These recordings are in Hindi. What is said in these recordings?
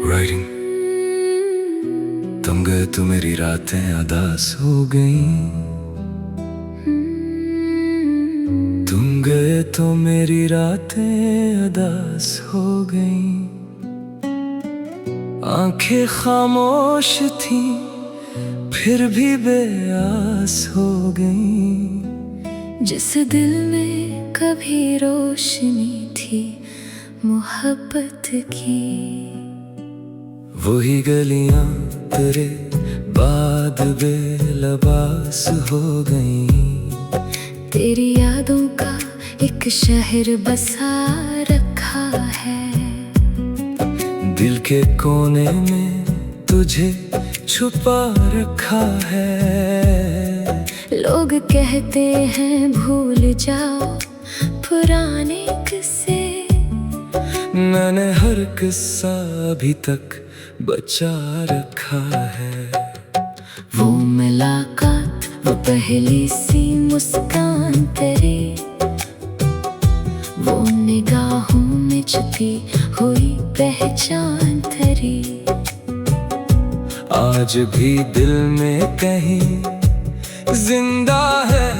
राइटिंग तुम गए तो मेरी रातें अदास हो गईं। तुम गए तो मेरी रातें अदास हो गईं। आंखें खामोश थी फिर भी बेआस हो गईं। जिस दिल में कभी रोशनी थी मोहब्बत की, वही गलियां तेरे बाद बेलबास हो गईं। तेरी यादों का एक शहर बसा रखा है। दिल के कोने में तुझे छुपा रखा है। लोग कहते हैं भूल जाओ पुराने किस्से, मैंने हर किस्सा अभी तक बचा रखा है। वो मुलाकात, वो पहली सी मुस्कान तेरी, वो निगाहों में छुपी हुई पहचान तेरी, आज भी दिल में कहीं जिंदा है।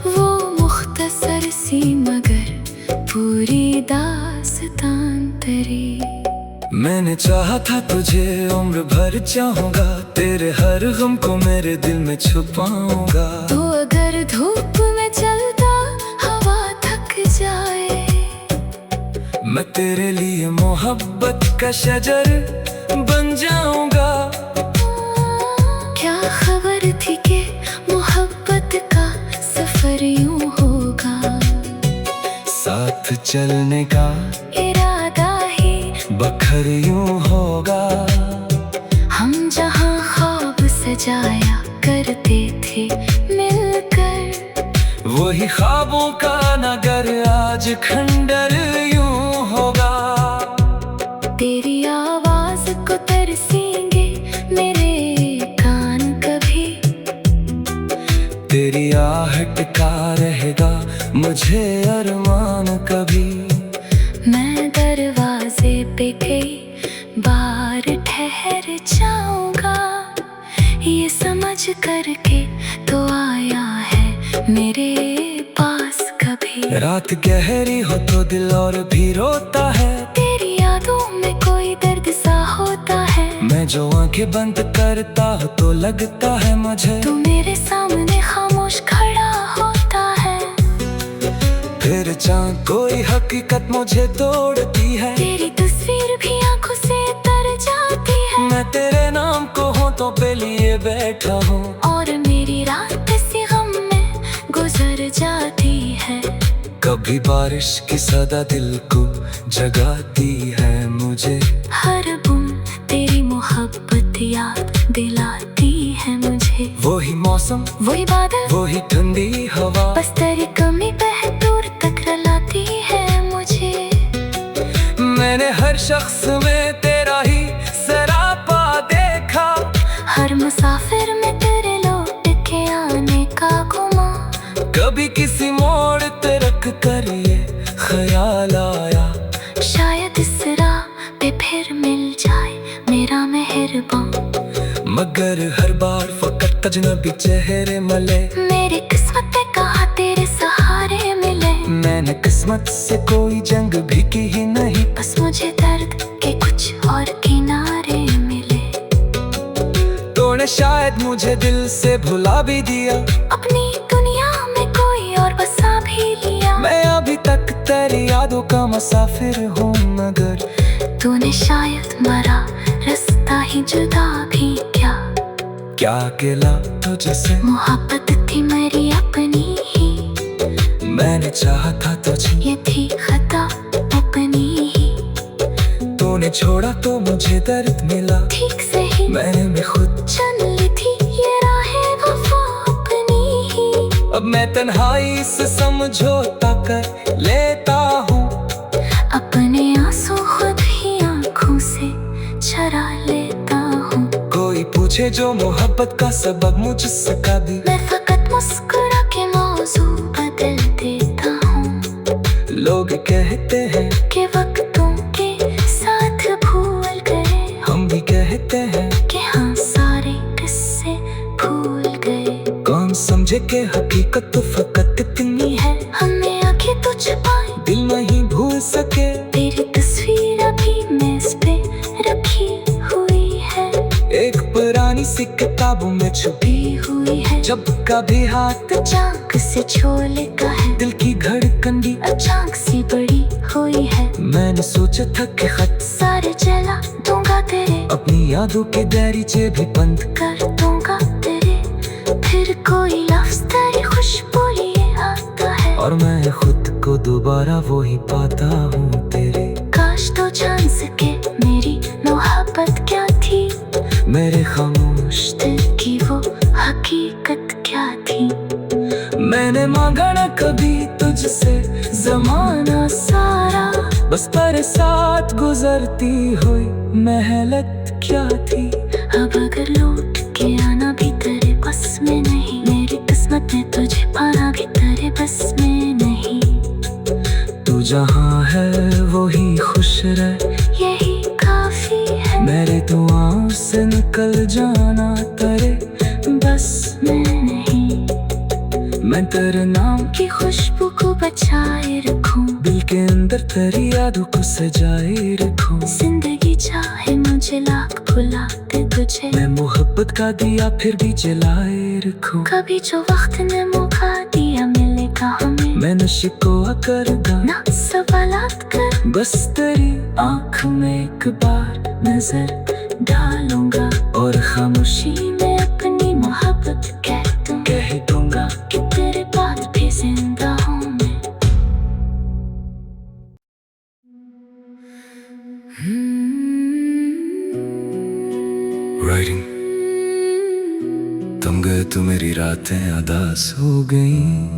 वो मुख्तसर सी मगर पूरी दास्तान तेरी। मैंने चाहा था तुझे उम्र भर चाहूंगा, तेरे हर गम को मेरे दिल में छुपाऊंगा। तो अगर धूप में चलता हवा थक जाए, मैं तेरे लिए मोहब्बत का शजर बन जाऊंगा। क्या खबर थी कि मोहब्बत का सफर यूं होगा। साथ चलने का इरादा ही बखर यूं होगा। हम जहां ख्वाब सजाया करते थे मिलकर, वही ख्वाबों का नगर आज खंडर यूं होगा। तेरी आवाज को तरसेंगे मेरे कान कभी, तेरी आहट का रहेगा मुझे अरमान कभी। मैं दरवाजे पे कई बार ठहर जाऊंगा, ये समझ करके तो आया है मेरे पास कभी। रात गहरी हो तो दिल और भी रोता है, तेरी यादों में कोई दर्द सा होता है। मैं जो आंखें बंद करता हूँ तो लगता है मुझे तू मेरे सामने खामोश खड़ा होता है। फिर चांद कोई हकीकत मुझे तोड़ती है, तेरी तस्वीर भी आंखों से तर जाती है। मैं तेरे नाम को होठों पे लिए बैठा हूँ, और मेरी रात इसी गम में गुजर जाती है। कभी बारिश की सदा दिल को जगाती है मुझे। हर बूंद तेरी मोहब्बत याद दिलाती है मुझे। वही मौसम, वही बादल, वही ठंडी हवा, बस तेरी कमी पे दूर तक रुलाती है मुझे। मैंने हर शख्स में तेरा ही सरापा देखा, हर मुसाफिर में तेरे लौट के आने का गुमा। कभी किसी मोड़ पे रख कर ये ख्याल आया, शायद इस राह पे फिर मिल जाए मेरा मेहरबान। मगर हर बार फकत अजनबी चेहरे मले, मेरी किस्मत पे कहा तेरे सहारे मिले। मैंने किस्मत से कोई जंग भी की ही नहीं, बस मुझे दर्द के कुछ और किनारे मिले। तूने शायद मुझे दिल से भुला भी दिया, अपनी दुनिया में कोई और बसा भी लिया। मैं अभी तक तेरी यादों का मुसाफिर हूँ, मगर तूने शायद मरा रास्ता ही जुदा भी क्या। क्या अकेला तुझसे मोहब्बत थी मेरी अपनी ही, मैंने चाहा था तुझे, ये थी खता अपनी ही। तूने छोड़ा तो मुझे दर्द मिला, ठीक से ही मैंने भी खुद चुन ली थी ये राहें वफा अपनी ही। अब मैं तन्हाई से समझौता कर लेता हूँ, अपने आंसू खुद ही आंखों से चरा लेता हूँ। कोई पूछे जो मोहब्बत का सबक मुझसे का भी, मैं फकत मुस्कुरा के मौजू बदल देता हूँ। लोग कहते हैं कि वक्तों के साथ भूल गए, हम भी कहते हैं कि हाँ सारे किस्से भूल गए। कौन समझे कि हकीकत तो फकत इतनी है, हमने आंखें तो छुपाई, दिल नहीं भूल सके। तेरी तस्वीर अभी मेज पे रखी हुई है, एक पुरानी सी किताबों में छुपी हुई है। जब कभी हाथ अचानक से छोले का है, दिल की धड़कन भी अचानक सी बड़ी हुई है। मैंने सोचा था कि खत सारे जला दूंगा तेरे, अपनी यादों के दरीचे भी बंद कर दूंगा तेरे। फिर कोई लफ्ज तेरी खुशबू लिए आता है, और मैं खुद को दोबारा वो ही पाता हूँ तेरे। काश तो जान सके मेरी मोहब्बत क्या थी, मेरे खामोश दिल की वो हकीकत क्या थी। मैंने मांगा न कभी तुझसे जमाना सारा बस पर साथ गुजरती हुई मेहनत क्या थी। अब अगर लौट के आना भी तेरे बस में नहीं, मेरी किस्मत में तुझे पाना भी तेरे बस में नहीं। तू जहाँ है वो ही खुश रहे, यही काफी है। मेरे दुआओं से निकल जाना तेरे बस में नहीं, मैं तेरे नाम की खुशबू को बचाए रखूं, दिल के अंदर तेरी यादों को सजाए रखूं। जिंदगी चाहे मुझे लाख भुला दे तुझे, मैं मोहब्बत का दिया फिर भी जलाए रखूं। कभी जो वक्त ने मौका दिया मिलेगा हमें, मैं नशे को करूँगा ना सवालात कर, बस तेरी आँख में एक बार नजर डालूंगा, और खामोशी में अपनी मोहब्बत कह दूंगा कि तेरे बाद भी जिंदा हूँ मैं। Writing तुम गए तो मेरी रातें अदास हो गईं,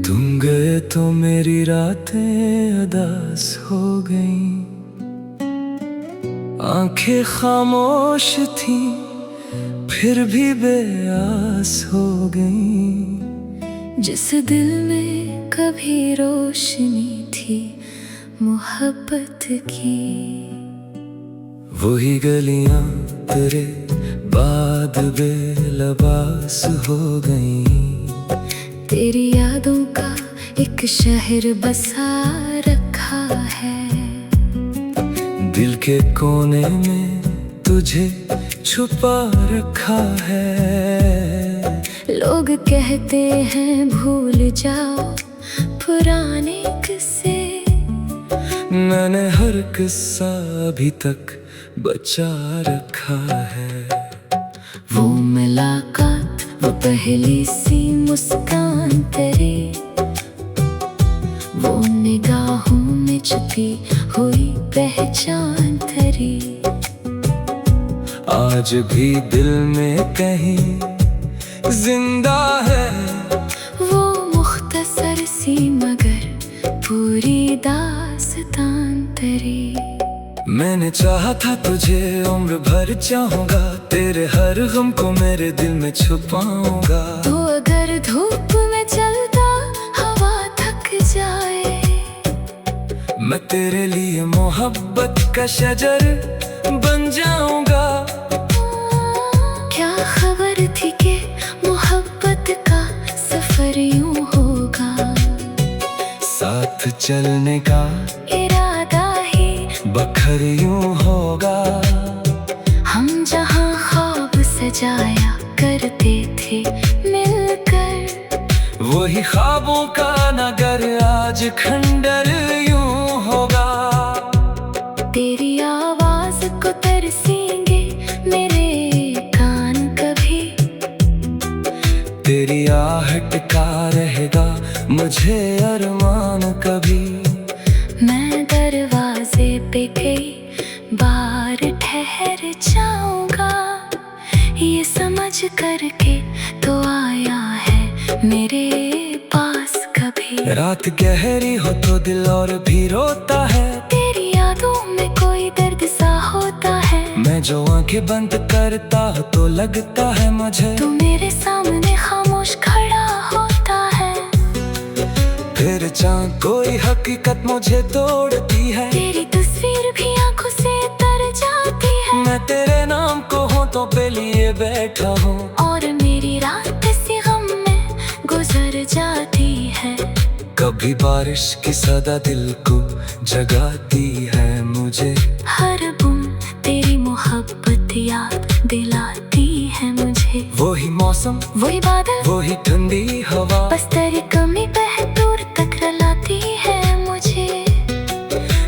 तुम गए तो मेरी रातें अदास हो गईं। आंखें खामोश थी फिर भी बेआस हो गईं। जिस दिल में कभी रोशनी थी मोहब्बत की, वही गलियां तेरे बाद बेलबास हो गईं। तेरी यादों का एक शहर बसा रखा है, दिल के कोने में तुझे छुपा रखा है। लोग कहते हैं भूल जाओ पुराने किस्से, मैंने हर किस्सा अभी तक बचा रखा है। वो मुलाकात, वो पहली सी मुस्कान तेरी, वो निगाहों में छुपी हुई पहचान तेरी, आज भी दिल में कहीं जिंदा है। वो मुख्तसर सी मगर पूरी दास्तान तेरी। मैंने चाहा था तुझे उम्र भर चाहूंगा, तेरे हर गम को मेरे दिल में छुपाऊंगा। तो अगर धूप में चलता हवा थक जाए, मैं तेरे लिए मोहब्बत का शजर बन जाऊंगा। क्या खबर थी कि मोहब्बत का सफर यूं होगा, साथ चलने का इरादा ही बखर यूं होगा। हम जहां ख्वाब सजाया करते थे मिलकर, वही ख्वाबों का नगर आज खंडर यूं होगा। तेरी आवाज को तरसेंगे मेरे कान कभी, तेरी आहट का रहेगा मुझे अरमान कभी। मैं दरवाजे पे कई बार ठहर जाऊंगा, ये समझ करके तो आया है मेरे पास कभी। रात गहरी हो तो दिल और भी रोता है, तेरी यादों में कोई दर्द सा होता है। मैं जो आंखें बंद करता हूँ तो लगता है मुझे तू मेरे सामने खामोश खड़ा होता है। पहचान, कोई हकीकत मुझे तोड़ती है। तेरी तस्वीर भी आंखों से तर जाती है। मैं तेरे नाम को होठों पे लिए बैठा हूँ, और मेरी रात इसी गम में गुजर जाती है। कभी बारिश की सदा दिल को जगाती है मुझे। हर बूंद तेरी मोहब्बत याद दिलाती है मुझे। वही मौसम, वही बादल, वही ठंडी हवा, बस तेरी कमी बह दूर तक रुलाती है मुझे।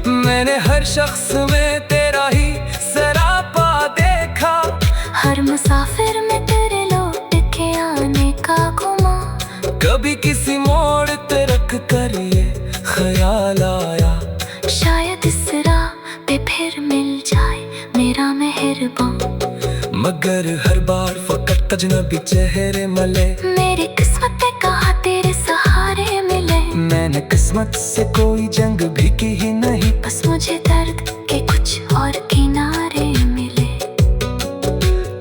मैंने हर शख्स में तेरा ही सरापा देखा, हर मुसाफिर में तेरे लौट के आने का गुमा। कभी किसी मोड़ पे रख कर ये ख्याल आया, शायद इस राह पे फिर मिल जाए मेरा मेहरबान। मगर हर बार फकत अजनबी चेहरे मले। मेरी किस्मत ने कहा तेरे सहारे मिले। मैंने किस्मत से कोई जंग भी की ही नहीं, बस मुझे दर्द के कुछ और किनारे मिले।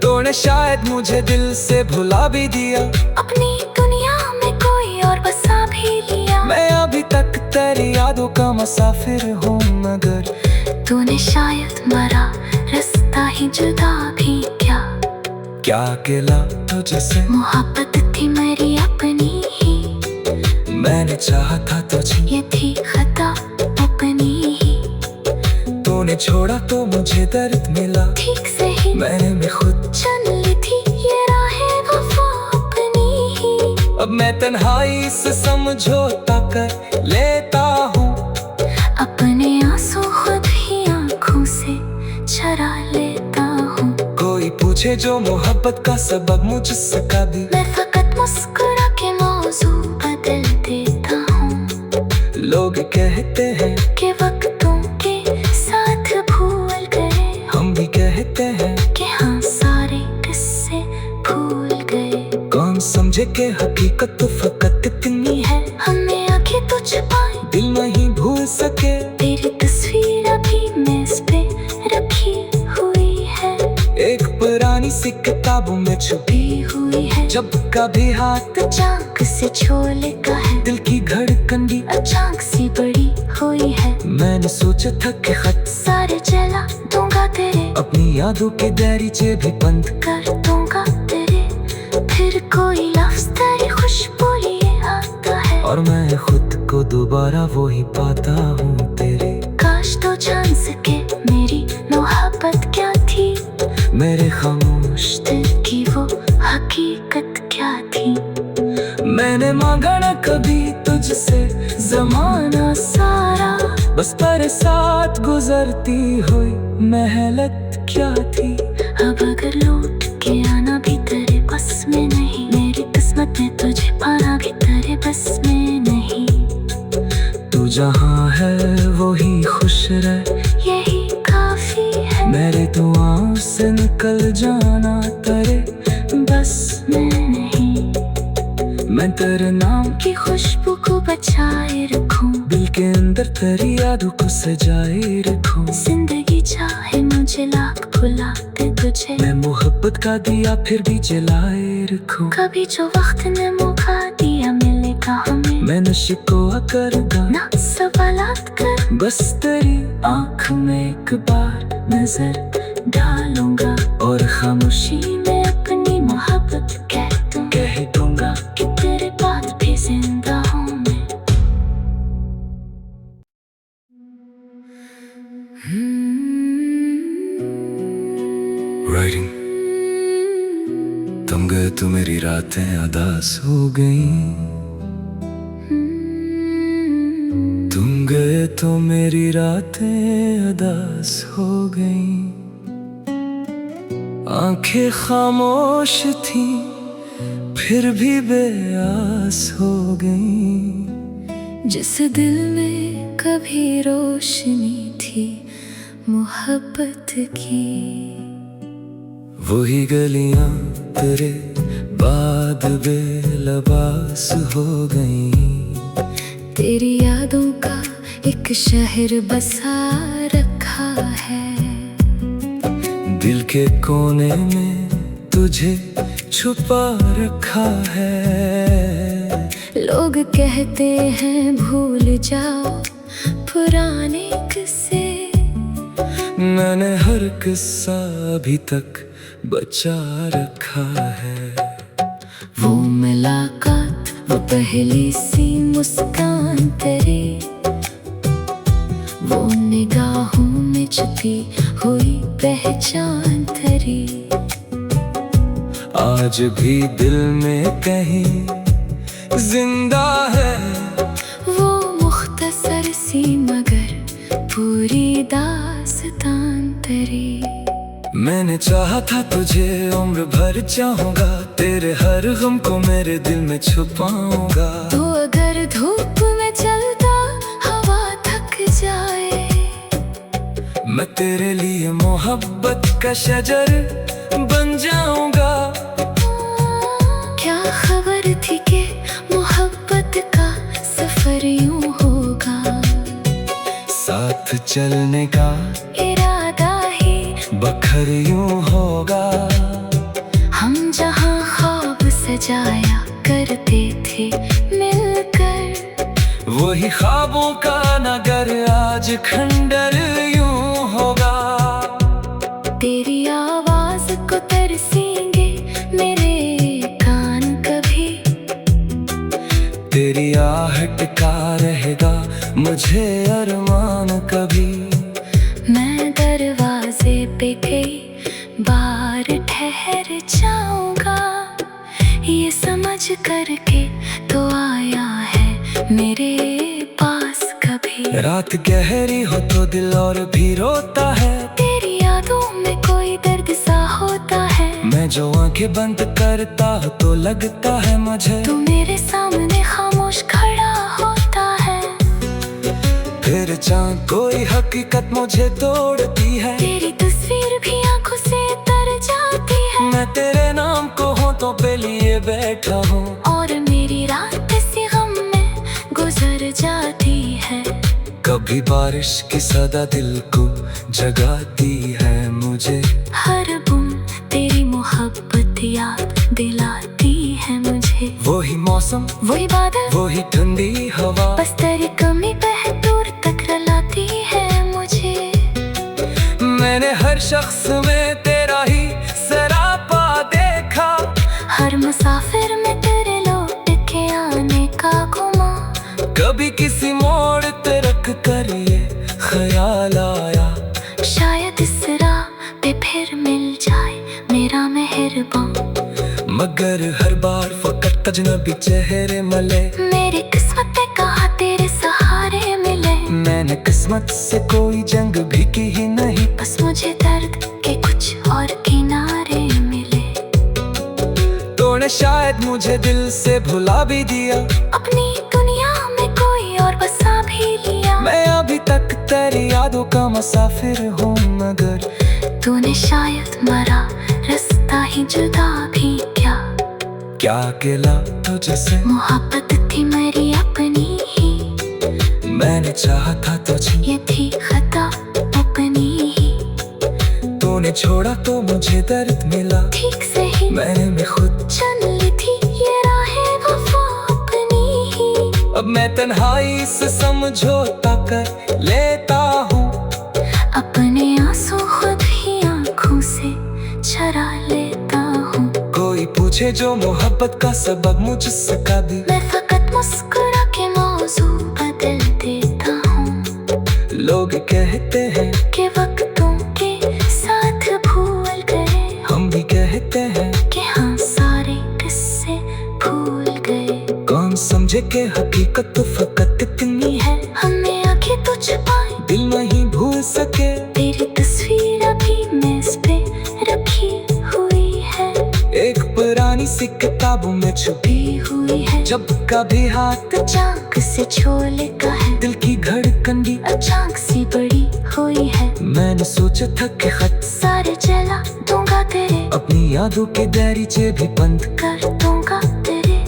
तूने शायद मुझे दिल से भुला भी दिया, अपनी दुनिया में कोई और बसा भी लिया। मैं अभी तक तेरी यादों का मुसाफिर हूँ, मगर तूने शायद मरा रास्ता ही जुदा भी क्या अकेला तुझसे मोहब्बत थी मेरी अपनी ही। मैंने चाहा था तुझे, ये थी खता अपनी ही। तूने छोड़ा तो मुझे दर्द मिला, ठीक से ही मैंने भी खुद चुन ली थी ये राहें वफा अपनी ही। अब मैं तन्हाई से समझौता कर लेता हूँ, अपने आंसू खुद ही आंखों से चरा लेता हूँ। कोई पूछे जो मोहब्बत का सबब मुझसे कभी, मैं फकत मुस्कुरा के मौजू बदल देता हूँ। लोग कहते हैं कि वक्तों के साथ भूल गए, हम भी कहते हैं कि हाँ सारे किस्से भूल गए। कौन समझे कि हकीकत तो फकत इतनी है, हमने आंखें तो छुपाई दिल नहीं भूल सके। तेरी तस्वीर अभी मेज पे रखी हुई है, एक पुरानी सी किताबों में छुपी हुई है। जब कभी हाथ अचानक से छोले का है, दिल की धड़कन भी अचानक सी बड़ी हुई है। मैंने सोचा था कि खत सारे जला दूंगा तेरे, अपनी यादों के दरीचे भी बंद कर दूंगा तेरे। फिर कोई लफ्ज तेरी खुशबू लिए आता है, और मैं खुद को दोबारा वो ही पाता हूँ तेरे। काश तो जान सके मेरी मोहब्बत क्या थी, मेरे खामोश दिल की वो हकीकत क्या थी। मैंने मांगा न कभी तुझसे जमाना सारा, बस तेरे साथ गुजरती हुई मेहनत क्या थी। अब अगर लौट के आना भी तेरे बस में नहीं, मेरी किस्मत में तुझे पाना भी तेरे बस में नहीं। तू जहाँ है वो ही खुश रहे, यही काफी है। मेरे दुआओं से निकल जाना तेरे बस में नहीं, मैं तेरे नाम की खुशबू को बचाए रखूं, दिल के अंदर तेरी यादों को सजाए रखूं। जिंदगी चाहे मुझे लाख भुला दे तुझे, मैं मोहब्बत का दिया फिर भी जलाए रखूं। कभी जो वक्त ने मौका दिया मिलेगा हमें, मैं नशे को करूँगा ना सवालात कर, बस तेरी आँख में एक बार नजर डालूंगा, और खामोशी में अपनी मोहब्बत कह दूंगा कि तेरे बाद भी जिंदा हूँ मैं। राइटिंग तुम गए तो मेरी रातें अदास हो गई, तुम गए तो मेरी रातें अदास हो गई। आंखें खामोश थी फिर भी बेआस हो गई, जिस दिल में कभी रोशनी थी मोहब्बत की। वही गलियां तेरे बाद बेलबास हो गई, तेरी यादों का एक शहर बसा रखा है, दिल के कोने में तुझे छुपा रखा है। लोग कहते हैं भूल जाओ पुराने किस्से, मैंने हर किस्सा अभी तक बचा रखा है। वो मुलाकात, वो पहली सी मुस्कान तेरी, वो निगाहों में छुपी हुई पहचान तेरी, आज भी दिल में कहीं जिंदा है। वो मुख्तसर सी मगर पूरी दास्तान तेरी। मैंने चाहा था तुझे उम्र भर चाहूंगा, तेरे हर गम को मेरे दिल में छुपाऊंगा। तो अगर धूप में चलता हवा थक जाए, मैं तेरे लिए मोहब्बत का शजर बन जाऊंगा। क्या खबर थी कि मोहब्बत का सफर यूं होगा, साथ चलने का इरादा ही बखर यूं होगा। हम जहां ख्वाब सजाया करते थे मिलकर, वही ख्वाबों का नगर आज खंडर यूं होगा। तेरी आवाज को तरसेंगे मेरे कान कभी, तेरी आहट का रहेगा मुझे अरमान कभी। मैं दरवाजे पे कई बार ठहर जाऊंगा, ये समझ करके तो आया है मेरे पास कभी। रात गहरी हो तो दिल और भी रोता है, तेरी यादों में कोई दर्द सा होता है। मैं जो आंखें बंद करता हूँ तो लगता है मुझे तू मेरे सामने खामोश खड़ा होता है। फिर चांद कोई हकीकत मुझे तोड़ती है, तेरी तस्वीर भी आंखों से तर जाती है। मैं तेरे नाम को होठों पे लिए बैठा हूँ, और मेरी रात इसी गम में गुजर जाती है। कभी बारिश की सदा दिल को जगाती है मुझे, हर बूंद तेरी मोहब्बत याद दिलाती है मुझे। वही मौसम, वही बादल, वही ठंडी हवा, बस तेरी कमी पे दूर तक रुलाती है मुझे। मैंने हर शख्स में तेरा ही सरापा देखा, हर मुसाफिर में तेरे लौट के आने का गुमा। कभी किसी मोड़ पे रख कर ये ख्याल आया, शायद इस राह पे फिर मिल जाए मेरा मेहरबान। मगर हर बार फकत अजनबी चेहरे मले, मेरी किस्मत पे कहा तेरे सहारे मिले। मैंने किस्मत से कोई जंग भी की ही नहीं, बस मुझे दर्द के कुछ और किनारे मिले। तूने शायद मुझे दिल से भुला भी दिया, अपनी दुनिया में कोई और बसा भी लिया। मैं अभी तक तेरी यादों का मुसाफिर हूँ, मगर तूने शायद मरा रास्ता ही जुदा भी क्या। क्या अकेला तुझसे मोहब्बत थी मेरी अपनी ही, मैंने चाहा था तुझे, ये थी खता अपनी ही। तूने छोड़ा तो मुझे दर्द मिला, ठीक से ही मैंने भी खुद चुन ली थी ये राहें वफा अपनी ही। अब मैं तन्हाई से समझौता कर लेता हूँ, अपने आंसू खुद ही आंखों से चरा लेता हूँ। कोई पूछे जो मोहब्बत का सबब मुझसे कभी, मैं फकत मुस्कुरा के मौजू बदल देता हूँ। लोग कहते हैं कि वक्तों के साथ भूल गए, हम भी कहते हैं कि हाँ सारे किस्से भूल गए। कौन समझे कि हकीकत तो फकत इतनी है, हमने आंखें तो छुपाई दिल नहीं भूल सके। तेरी तस्वीर अभी मेज पे रखी हुई है, एक पुरानी सी किताबों में छुपी हुई है। जब कभी हाथ अचानक से छोले का है, दिल की धड़कन भी अचानक सी बड़ी हुई है। मैंने सोचा था कि खत सारे जला दूंगा तेरे, अपनी यादों के दरीचे भी बंद कर दूंगा तेरे।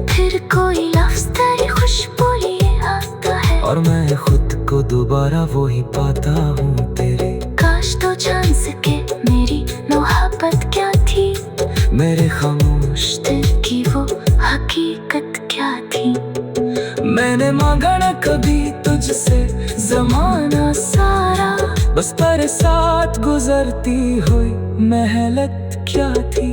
फिर कोई लफ्ज तेरी खुशबू लिए आता है, और मैं खुद को दोबारा वही पाता हूँ तेरे। काश तो जान सके मेरी मोहब्बत क्या थी, मेरे खामोश दिल की वो हकीकत क्या थी। मैंने मांगा न कभी तुझसे जमाना सारा, बस तेरे साथ गुजरती हुई मेहनत क्या थी।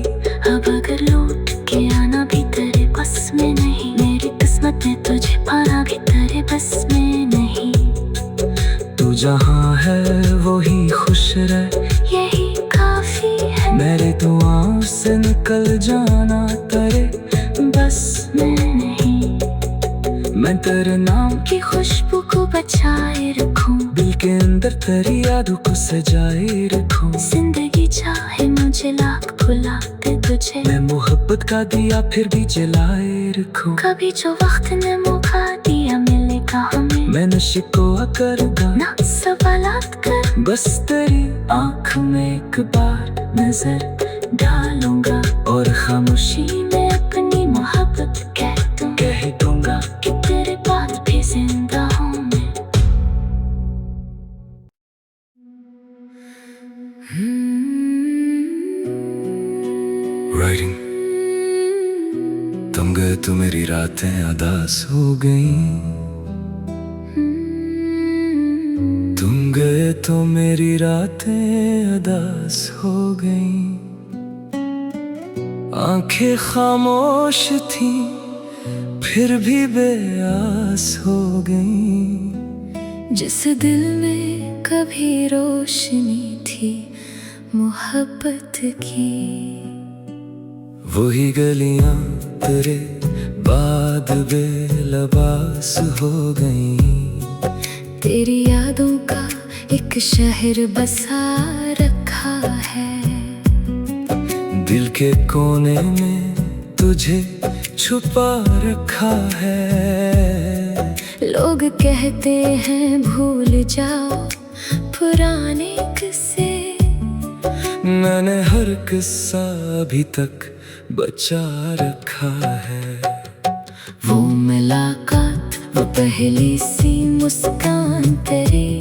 अब अगर लौट के आना भी तेरे बस में नहीं, मेरी किस्मत में तुझे पाना भी तेरे बस में नहीं। तू जहाँ है वही खुश रह, यही काफी है। मेरे दुआओं से निकल जाना तेरे बस में नहीं। मैं तेरे नाम की खुशबू को बचाए रखूं, दिल के अंदर तेरी यादों को सजाए रखूं। जिंदगी चाहे मुझे लाख भुला दे तुझे, मैं मोहब्बत का दिया फिर भी जलाए रखूं। कभी जो वक्त ने मौका दिया मिलेगा हमें, मैं नशे को करूँगा ना सवालात कर। बस तेरी आँख में एक बार नजर डालूंगा और खामोशी में अपनी मोहब्बत कह दूंगा कि तेरे बाद भी जिंदा हूँ मैं। राइटिंग तुम गए तो मेरी रातें अदास हो गईं, तुम गए तो मेरी रातें अदास हो गईं। आंखें खामोश थी फिर भी बेआस हो गईं। जिस दिल में कभी रोशनी थी मोहब्बत की, वही गलियां तेरे बाद बेलबास हो गईं। तेरी यादों का एक शहर बसा रखा है, दिल के कोने में तुझे छुपा रखा है। लोग कहते हैं भूल जाओ पुराने किस्से, मैंने हर किस्सा अभी तक बचा रखा है। वो मुलाकात, वो पहली सी मुस्कान तेरी,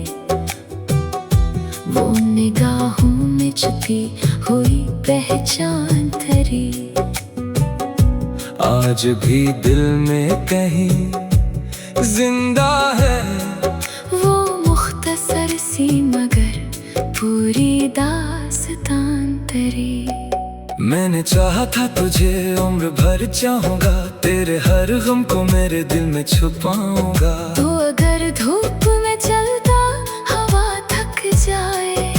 वो निगाहों में छुपी हुई पहचान तेरी, आज भी दिल में कहीं जिंदा है। वो मुख्तसर सी मगर पूरी दास्तान तेरी। मैंने चाहा था तुझे उम्र भर चाहूंगा, तेरे हर गम को मेरे दिल में छुपाऊंगा। तो अगर धूप में चलता हवा थक जाए,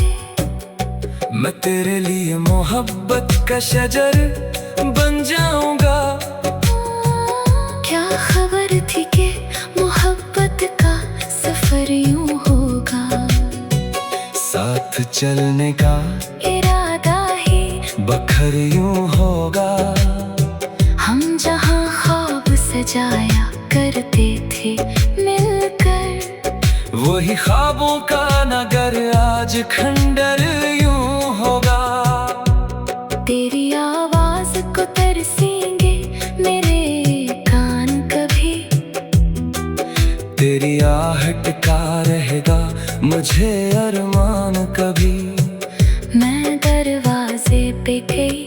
मैं तेरे लिए मोहब्बत का शजर बन जाऊंगा। क्या खबर थी कि मोहब्बत का सफर यूं होगा, साथ चलने का इरादा ही बखर यूं होगा। हम जहां ख्वाब सजाया करते थे मिलकर, वही ख्वाबों का नगर आज खंडर यूं होगा। तेरी आवाज को तरसेंगे मेरे कान कभी, तेरी आहट का रहेगा मुझे अरमान कभी। मैं दरवाजे पे कई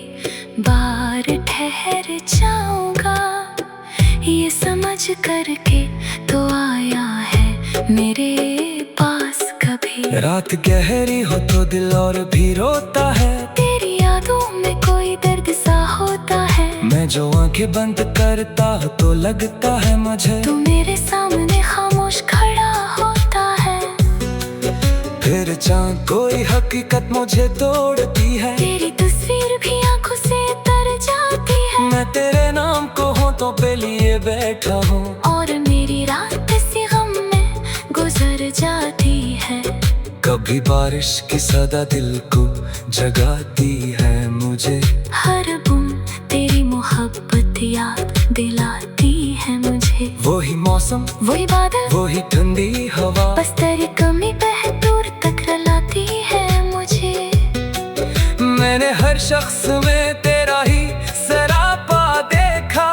बार ठहर जाऊंगा, ये समझ करके तो आया है मेरे पास कभी। रात गहरी हो तो दिल और भी रोता है, तेरी यादों में कोई दर्द सा होता है। मैं जो आंखें बंद करता हूँ तो लगता है मुझे तू मेरे सामने खामोश खड़ा होता है। फिर चाँद कोई हकीकत मुझे तोड़ती है, तेरी तस्वीर भी आंखों से तर जाती है। मैं तेरे नाम को होठों पे लिए बैठा हूँ, और मेरी रात सी गम में गुजर जाती है। कभी बारिश की सदा दिल को जगाती है मुझे, हर बूंद तेरी मोहब्बत याद दिलाती है मुझे। वही मौसम, वही बादल, वही ठंडी हवा, बस तेरी कमी बह दूर तक रुलाती है मुझे। मैंने हर शख्स में तेरा ही सरापा देखा,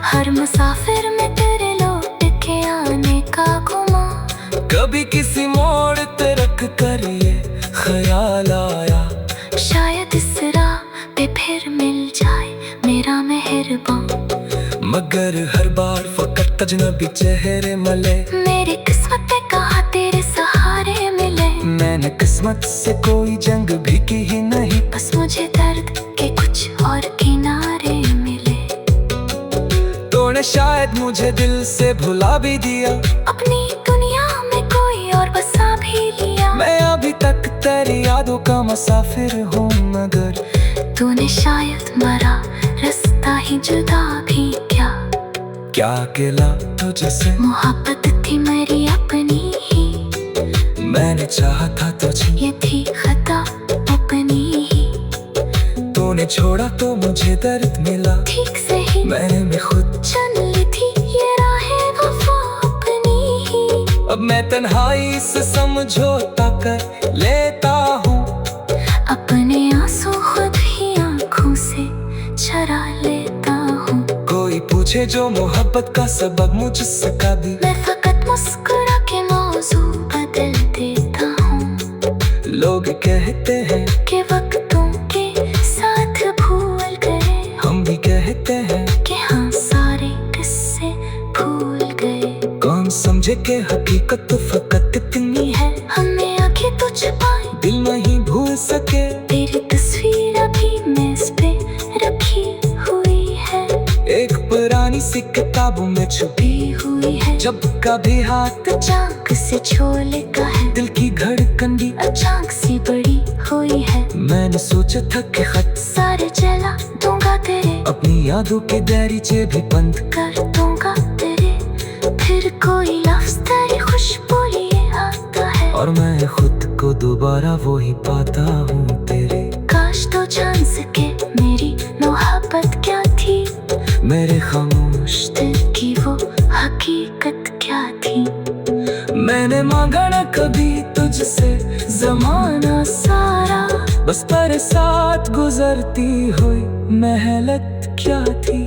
हर मुसाफिर में तेरे लौट के आने का गुमा। कभी किसी मोड़ पे रख कर ये ख्याल आया, शायद इस राह पे फिर मिल जाए मेरा मेहरबान। मगर हर बार फकत अजनबी चेहरे मले, मेरी किस्मत ने कहा तेरे सहारे मिले। मैंने किस्मत से कोई जंग भी की ही नहीं, बस मुझे दर्द के कुछ और किनारे मिले। तूने शायद मुझे दिल से भुला भी दिया, अपनी दुनिया में कोई और बसा भी लिया। मैं अभी तक तेरी यादों का मुसाफिर हूँ, मगर तूने शायद मरा रास्ता ही जुदा भी क्या। क्या अकेला तुझसे मोहब्बत थी मेरी अपनी ही, मैंने चाहा था तुझे, ये थी खता अपनी ही। तूने छोड़ा तो मुझे दर्द मिला, ठीक से ही मैंने भी खुद चुन ली थी ये राहें वफा अपनी ही। अब मैं तन्हाई से समझौता कर लेता हूँ, अपने आंसू खुद ही आंखों से चरा लेता हूँ। कोई पूछे जो मोहब्बत का सबक मुझसे कभी, मैं फकत मुस्कुरा के मौजू बदल देता हूँ। लोग कहते हैं कि वक्तों के साथ भूल गए, हम भी कहते हैं कि हाँ सारे किस्से भूल गए। कौन समझे कि हकीकत तो फकत इतनी है, हमने आंखें तो छुपाई दिल नहीं भूल सके। तेरी तस्वीर अभी मेज पे रखी हुई है, एक पुरानी सी किताबों में छुपी हुई है। जब कभी हाथ चाक से छोले का है, दिल की धड़कन भी अचानक सी बड़ी हुई है। मैंने सोचा था कि खत सारे जला दूंगा तेरे, अपनी यादों के दरीचे भी बंद कर दूंगा तेरे। फिर कोई लफ्ज तेरी खुशबू लिए आता है, और मैं खुद को दोबारा वो ही पाता हूँ तेरे। काश तो जान सके मेरी मोहब्बत क्या थी, मेरे खामोश दिल की वो हकीकत क्या थी। मैंने मांगा न कभी तुझसे जमाना सारा, बस पर साथ गुजरती हुई मेहनत क्या थी।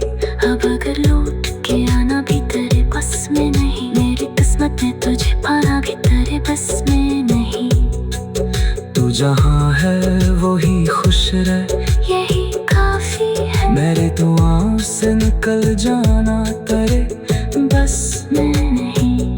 अब अगर लौट के आना भी तेरे बस में नहीं, मेरी किस्मत ने तुझे पाना भी तेरे बस में नहीं। तू जहाँ है वो ही खुश रहे, यही काफी है, मेरे दुआओं से निकल जाना तेरे बस में नहीं।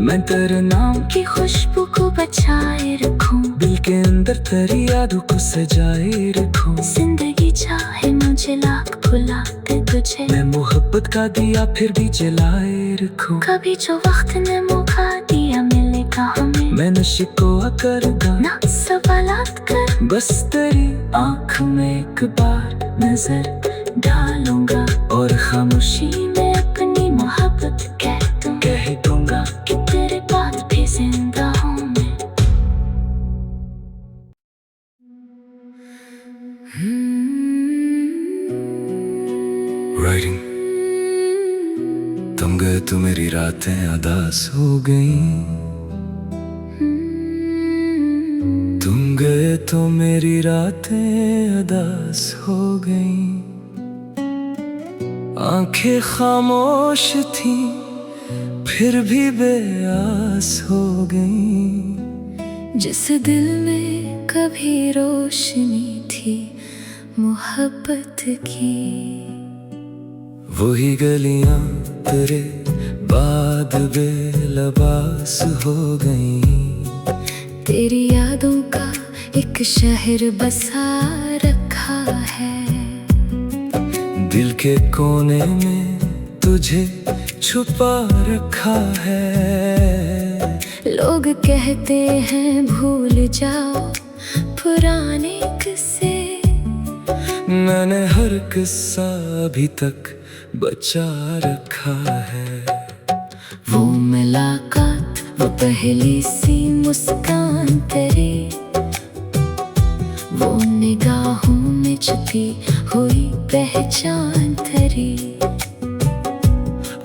मैं तेरे नाम की खुशबू को बचाए रखूं, दिल के अंदर तेरी यादों को सजाए रखूं। जिंदगी चाहे मुझे लाख भुला दे तुझे, मैं मोहब्बत का दिया फिर भी जलाए रखूं। कभी जो वक्त ने मौका दिया मिलेगा हमें, मैं नशे को करगा ना सवालात कर, बस तेरी आँख में एक बार नजर डालूंगा, और खामोशी में अपनी मोहब्बत कह दूंगा कि तेरे बाद भी जिंदा हूँ मैं। राइटिंग तुम गए तो मेरी रातें अदास हो गई, तुम गए तो मेरी रातें अदास हो गई। आंखें खामोश थी फिर भी बेआस हो गई। जिस दिल में कभी रोशनी थी मोहब्बत की, वही गलियां तेरे बाद बेलबास हो गई। तेरी यादों का एक शहर बसा रखा है, दिल के कोने में तुझे छुपा रखा है। लोग कहते हैं भूल जाओ पुराने किस्से, मैंने हर किस्सा अभी तक बचा रखा है। वो मुलाकात, वो पहली सी मुस्कान तेरी, वो निगाहों में छुपी हुई पहचान तेरी,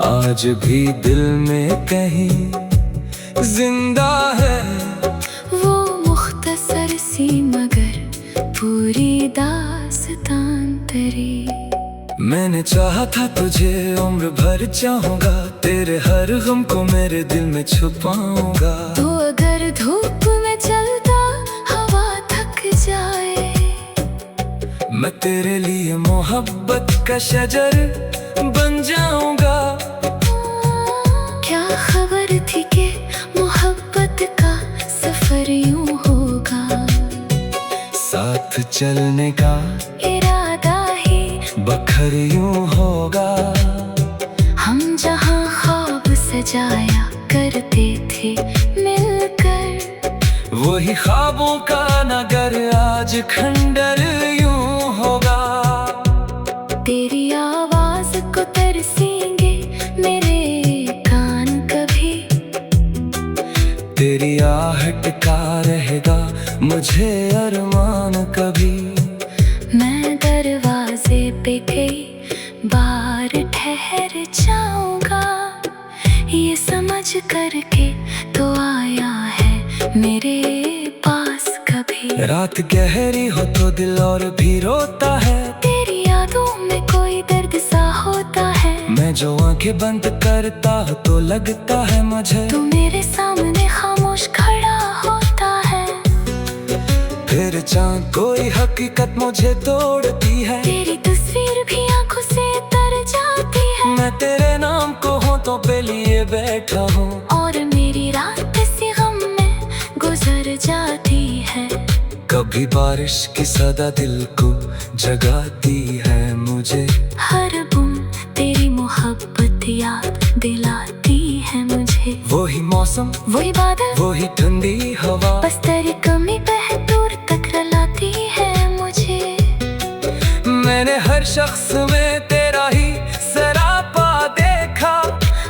आज भी दिल में कहीं जिंदा है। वो मुख्तसर सी मगर पूरी दास्तान तेरी। मैंने चाहा था तुझे उम्र भर चाहूंगा, तेरे हर गम को मेरे दिल में छुपाऊंगा। तो अगर धूप में चलता हवा थक जाए, मैं तेरे लिए मोहब्बत का शजर बन जाऊंगा। चलने का इरादा ही बखर यूं होगा। हम जहाँ ख्वाब सजाया करते थे मिलकर, वही ख्वाबों का नगर आज खंडर यूं होगा। तेरी आवाज को तरसेंगे मेरे कान कभी, तेरी आहट का रहेगा मुझे अरमान कभी। मैं दरवाजे पे कई बार ठहर जाऊंगा, ये समझ करके तो आया है मेरे पास कभी। रात गहरी हो तो दिल और भी रोता है, तेरी यादों में कोई दर्द सा होता है। मैं जो आंखें बंद करता हूँ तो लगता है मुझे तू मेरे सामने खामोश खड़ा होता है। फिर चांद कोई हकीकत मुझे तोड़ती है, तेरी तस्वीर भी आंखों से तर जाती है। मैं तेरे नाम को होठों पे लिए बैठा हूँ, और मेरी रात इसी गम में गुजर जाती है। कभी बारिश की सदा दिल को जगाती है मुझे, हर बूंद तेरी मोहब्बत याद दिलाती है मुझे। वही मौसम वही बादल वही ठंडी हवा, बस तेरी कमी बह दूर तक रुलाती है मुझे। मैंने हर शख्स में तेरा ही सरापा देखा,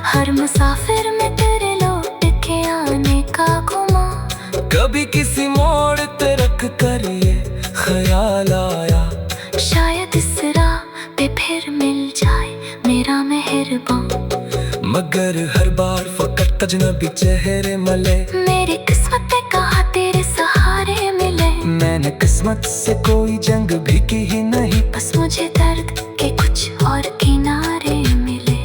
हर मुसाफिर में तेरे लौट के आने का गुमा। कभी किसी मोड़ पे रख कर ये ख्याल आया, शायद इस राह पे फिर मिल जाए मेरा मेहरबान। मगर हर बार फकत अजनबी चेहरे मले, मेरी किस्मत ने कहा तेरे सहारे मिले। मैंने किस्मत से कोई जंग भी की ही नहीं, बस मुझे दर्द के कुछ और किनारे मिले।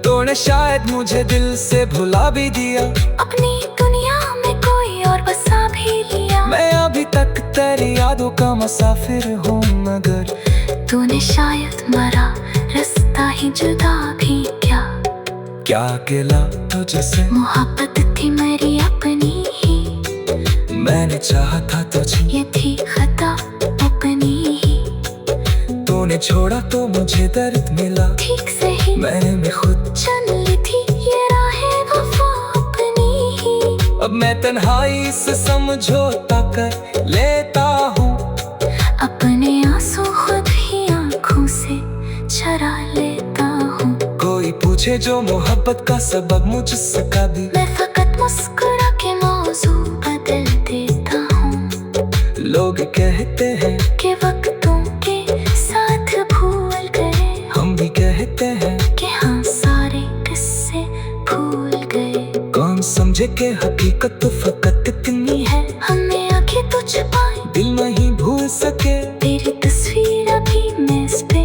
तूने शायद मुझे दिल से भुला भी दिया, अपनी दुनिया में कोई और बसा भी लिया। मैं अभी तक तेरी यादों का मुसाफिर हूँ, मगर तूने शायद मरा रास्ता ही जुदा भी क्या। क्या अकेला तुझसे मोहब्बत थी मेरी अपनी ही, मैंने चाहा था तुझे ये थी खता अपनी ही। तूने छोड़ा तो मुझे दर्द मिला, ठीक से ही मैंने भी खुद चुन ली थी ये राहें वफा अपनी ही। अब मैं तन्हाई से समझौता कर लेता हूँ, अपने आंसू खुद ही आंखों से चरा लेता हूँ। कोई पूछे जो मोहब्बत का सबब मुझसे कभी, मैं फकत मुस्कुरा के मौजू बदल देता हूँ। लोग कहते हैं कि वक्तों के साथ भूल गए, हम भी कहते हैं कि हाँ सारे किस्से भूल गए। कौन समझे कि हकीकत तो फकत इतनी है, हमने आंखें तो छुपाई दिल नहीं भूल सके। तेरी तस्वीर अभी मेज पे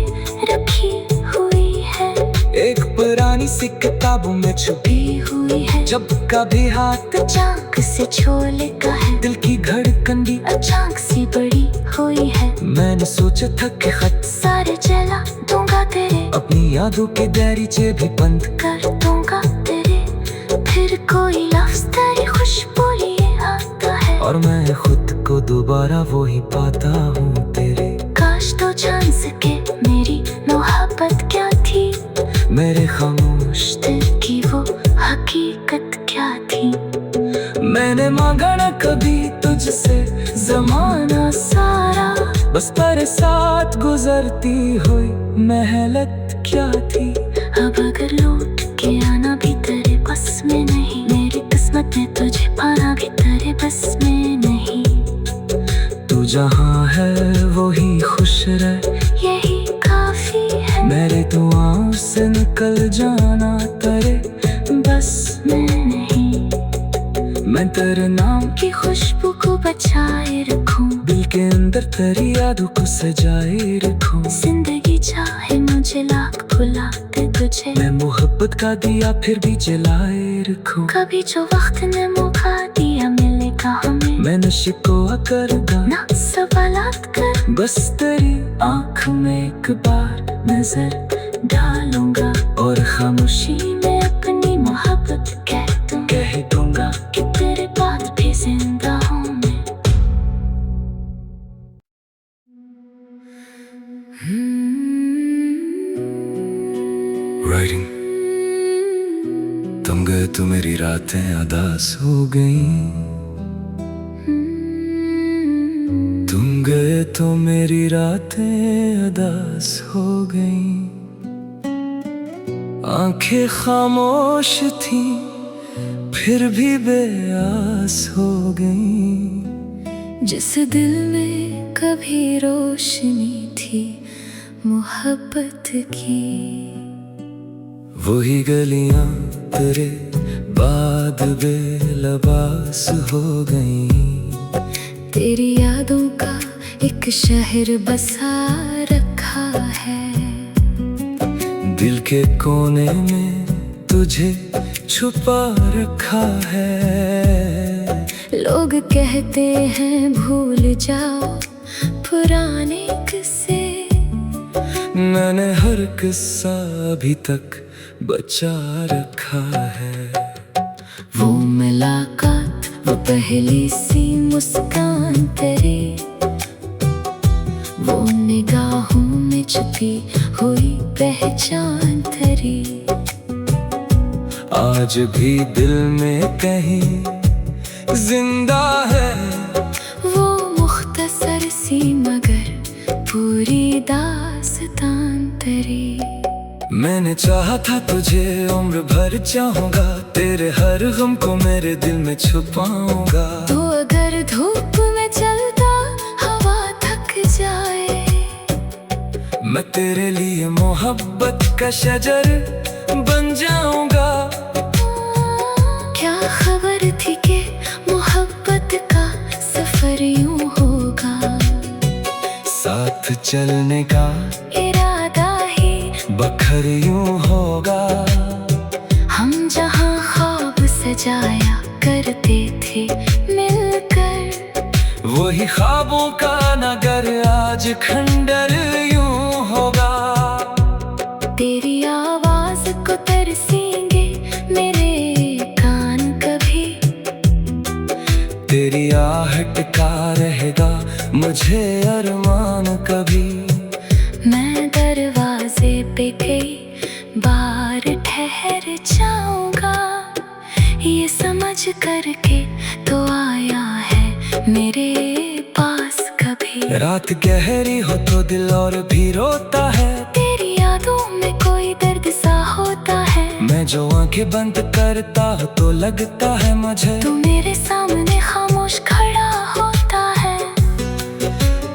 रखी हुई है, एक पुरानी सी किताबों में छुपी हुई है। जब कभी हाथ चाक से छोले का है, दिल की धड़कन भी अचानक सी बड़ी हुई है। मैंने सोचा था कि खत सारे जला दूंगा तेरे, अपनी यादों के दरीचे भी बंद कर दूंगा तेरे। फिर कोई लफ्ज तेरी खुशबू लिए आता है, और मैं खुद को दोबारा वही पाता हूँ तेरे। काश तो जान सके मेरी मोहब्बत क्या थी, मेरे खामोश दिल की वो हकीकत क्या थी। मैंने मांगा न कभी तुझसे जमाना सारा, बस पर साथ गुजरती हुई मेहनत क्या थी। अब अगर लौट के आना भी तेरे बस में नहीं, मेरी किस्मत में तुझे पाना भी तेरे बस में नहीं। तू जहाँ है वही खुश रह, यही काफी है। मेरे दुआओं से निकल जाना तेरे बस में नहीं, मैं तेरे नाम की खुशबू को बचाए रखूं, दिल के अंदर तेरी यादों को सजाए रखूं। जिंदगी चाहे मुझे लाख भुला दे तुझे, मैं मोहब्बत का दिया फिर भी जलाए रखूं। कभी जो वक्त ने मौका दिया मिलेगा हमें, मैं नशे को करूँगा ना सवालात कर। बस तेरी आँख में एक बार नजर डालूंगा, और खामोशी में अपनी मोहब्बत कह दूंगा कि तेरे बाद भी जिंदा हूँ मैं। तुम गए तो मेरी रातें अदास हो गईं, तुम गए तो मेरी रातें अदास हो गईं। आंखें खामोश थी फिर भी बेआस हो गईं। जिस दिल में कभी रोशनी थी मोहब्बत की, वही गलियां तेरे बाद बेलबास हो गईं। तेरी यादों का एक शहर बसा रखा है, दिल के कोने में तुझे छुपा रखा है। लोग कहते हैं भूल जाओ पुराने किस्से, मैंने हर किस्सा अभी तक बचा रखा है। वो मुलाकात, वो पहली सी मुस्कान तेरी, वो निगाहों में छुपी हुई पहचान तेरी, आज भी दिल में कहीं जिंदा है। वो मुख्तसर सी मगर पूरी दास्तान तेरी। मैंने चाहा था तुझे उम्र भर चाहूंगा, तेरे हर गम को मेरे दिल में छुपाऊंगा। तो अगर धूप में चलता हवा थक जाए, मैं तेरे लिए मोहब्बत का शजर बन जाऊंगा। क्या खबर थी कि मोहब्बत का सफर यूं होगा, साथ चलने का इरादा ही बखर यूं होगा। हम जहां ख्वाब सजाया करते थे मिलकर, वही ख्वाबों का नगर आज खंडर यूं होगा। तेरी आवाज को तरसेंगे मेरे कान कभी, तेरी आहट का रहेगा मुझे अरमान कभी। मैं दरवाजे पे कई बार ठहर जाऊंगा, ये समझ करके तो आया है मेरे पास कभी। रात गहरी हो तो दिल और भी रोता है, तेरी यादों में कोई दर्द सा होता है। मैं जो आंखें बंद करता हूँ तो लगता है मुझे तू मेरे सामने खामोश खड़ा होता है।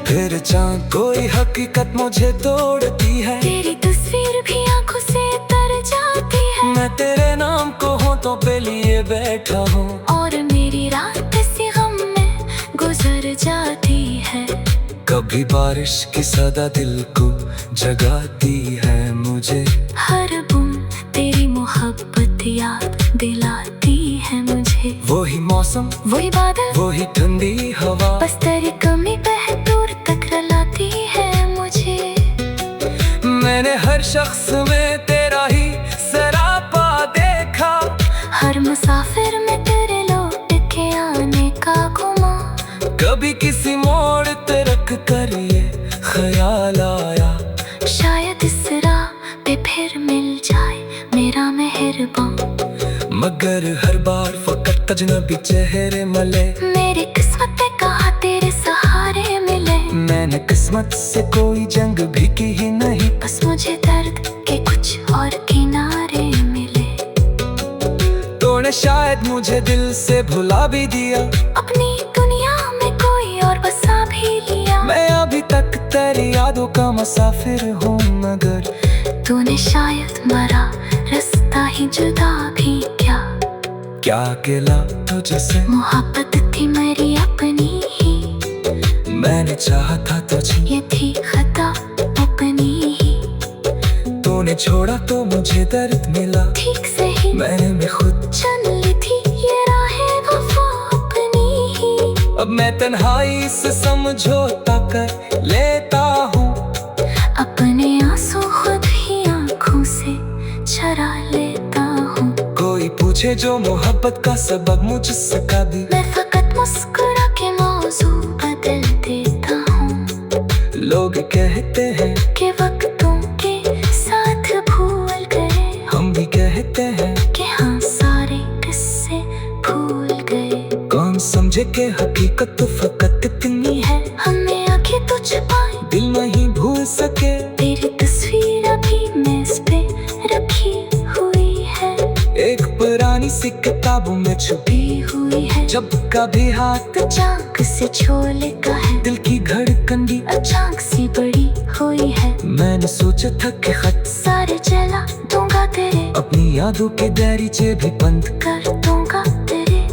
फिर चांद कोई हकीकत मुझे तोड़ती है, तेरी तस्वीर भी आंखों से तर जाती है। मैं तेरे नाम को होठों पे लिए बैठा हूँ, और मेरी रात सी गम में गुजर जाती है। कभी बारिश की सदा दिल को जगाती है मुझे, हर बूंद तेरी मोहब्बत याद दिलाती है मुझे। वही मौसम, वही बादल, वही ठंडी हवा, बस तेरी कमी बह दूर तक रुलाती है मुझे। मैंने हर शख्स में तेरा ही सरापा देखा, हर मुसाफिर में तेरे लौट के आने का गुमा। कभी किसी मोड़ पे रख कर ये ख्याल आया, शायद इस राह पे फिर मिल जाए मेरा मेहरबान। मगर हर बार फकत अजनबी चेहरे मले, मेरी किस्मत ने कहा तेरे सहारे मिले। मैंने किस्मत से कोई जंग भी की ही नहीं, बस मुझे दर्द के कुछ और किनारे मिले। तूने शायद मुझे दिल से भुला भी दिया, अपनी दुनिया में कोई और बसा भी लिया। मैं अभी तक तेरी यादों का मुसाफिर हूँ, मगर तूने शायद मरा रास्ता ही जुदा भी क्या अकेला तुझसे मोहब्बत थी मेरी अपनी ही। मैंने चाहा था तुझे, ये थी खता अपनी ही। तूने छोड़ा तो मुझे दर्द मिला, ठीक से ही मैंने भी खुद चुन ली थी ये राहें वफा अपनी ही। अब मैं तन्हाई से समझौता कर लेता हूँ, अपने आंसू खुद ही आंखों से चरा लेता हूँ। कोई पूछे जो मोहब्बत का सबक मुझसे कभी, मैं फकत मुस्कुरा के मौजू बदल देता हूँ। लोग कहते हैं कि वक्तों के साथ भूल गए, हम भी कहते हैं कि हाँ तुझे के हकीकत तो फकत इतनी है हमने आंखें तो छुपाई, दिल नहीं भूल सके तेरी तस्वीर अभी मेज पे रखी हुई है, एक पुरानी सी किताबों में छुपी हुई है। जब कभी हाथ अचानक से छोले का है, दिल की धड़कन भी अचानक सी बड़ी हुई है। मैंने सोचा था कि खत सारे जला दूंगा तेरे, अपनी यादों के दरीचे भी बंद कर दूंगा तेरे,